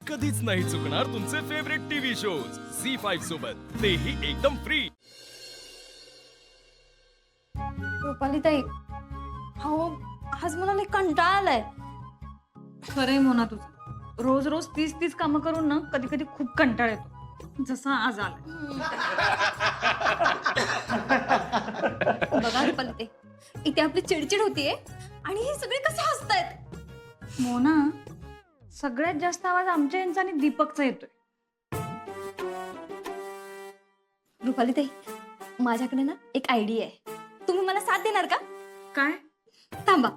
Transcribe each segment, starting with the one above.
कधीच नाही चुकणार तुमचे फेवरेट टीव्ही शोज झी5 सोबत, तेही एकदम फ्री. रुपाली ताई, हो आज मला लई कंटाळा आलाय. खरंय मोना तुझं. रोज रोज तीच कामं करून ना कधी कधी खूप कंटाळ येतो, जसा आज आला. बघा रुपाली ताई, इथे आपली चिडचिड होतीये आणि हे सगळे कसे हसतायत. मोना, सगळ्यात जास्त आवाज आमच्या यांचा आणि दीपकचा येतोय. रुपाली ताई, माझ्याकडे ना एक आयडिया आहे. तुम्ही मला साथ देणार का? काय? थांबा.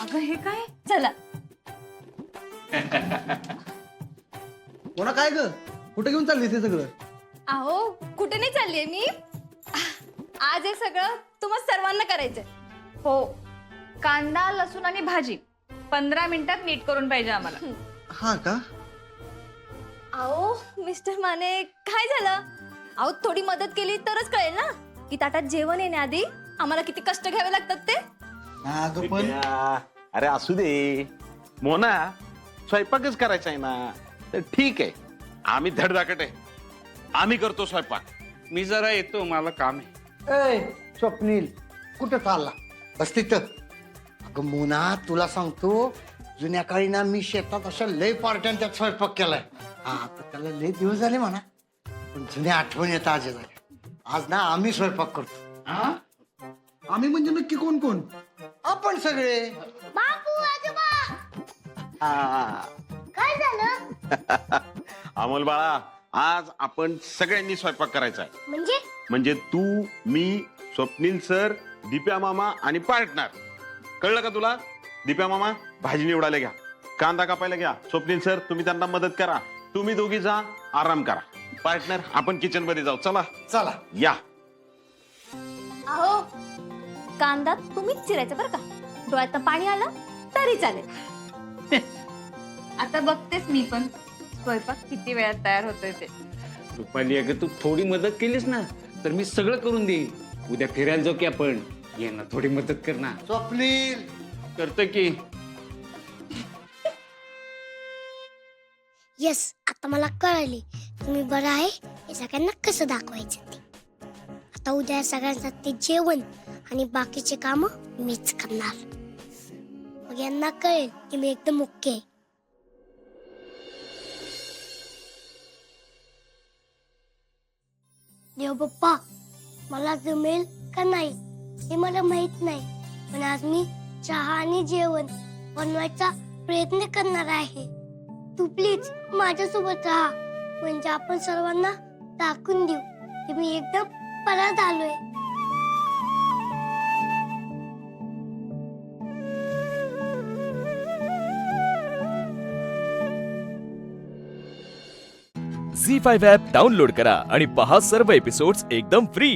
अगं हे काय? चला. कोणा काय ग, कुठे घेऊन चालली ते सगळं? अहो कुठे नाही चाललीये मी. आज हे सगळं तुम्हा सर्वांना करायचंय. हो, कांदा लसूण आणि भाजी 15 मिनिटात नीट करून पाहिजे आम्हाला. हा का? अहो मिस्टर माने, काय झालं? अहो थोडी मदत केली तरच कळेल ना की ताटात जेवण येण्याआधी आम्हाला किती कष्ट घ्यावे लागतात ते. हा ग पण अरे असू दे मोना, स्वयंपाकच करायचा आहे ना, तर ठीक आहे. आम्ही धडधाकट आहे, आम्ही करतो स्वयंपाक. मी जरा येतो, मला काम आहे. ए स्वप्नील, कुठं चालला? बस तिथं. अगं मोना, तुला सांगतो, जुन्या काळी ना मी शेतात अशा लय पार्ट्यांच्या स्वयंपाक केलाय. हा आता त्याला लय दिवस झाले म्हणा, पण जुन्या आठवणी येतात आज झाल्या. आज ना आम्ही स्वयंपाक करतो. हा, आम्ही म्हणजे नक्की कोण कोण? आपण सगळे. बापू, आजोबा, हा. काय झालं? अमोल बाळा, आज आपण सगळ्यांनी स्वयंपाक करायचा आहे. म्हणजे तू, मी, स्वप्नील सर, दिप्या मामा आणि पार्टनर. कळलं का तुला? दिप्या मामा भाजी निवडायला घ्या, कांदा कापायला घ्या. स्वप्नील सर तुम्ही त्यांना मदत करा. तुम्ही दोघी जा आराम करा. पार्टनर आपण किचन मध्ये जाऊ. चला चला या. अहो कांदा तुम्हीच चिरायचा बरं का. डोळ्यात पाणी आलं तरी चालेल. आता बघतेस मी पण स्वयंपाक किती वेळात तयार होतोय ते. रुपाली, अगं तू थोडी मदत केलीस ना तर मी सगळं करून देईन. उद्या फिरायला जाऊ की आपण. ये ना, थोडी मदत कर ना. स्वप्नील. करतो की. यस, आता मला कळाले तुम्ही बरं आहे हे सगळ्यांना कसं दाखवायचं ते. आता उद्या सगळ्यांसाठी जेवण आणि बाकीचे काम मीच करणार. मग यांना कळेल की मी एकदम ओके आहे. देव बाप्पा, मला जमेल का नाही हे मला माहित नाही, पण आज मी चहा आणि जेवण बनवायचा प्रयत्न करणार आहे. तू प्लीज माझ्यासोबत राहा, म्हणजे आपण सर्वांना दाखवून देऊ की मी एकदम परत आलोय. झी5 ॲप डाउनलोड करा आणि पहा सर्व एपिसोड्स एकदम फ्री.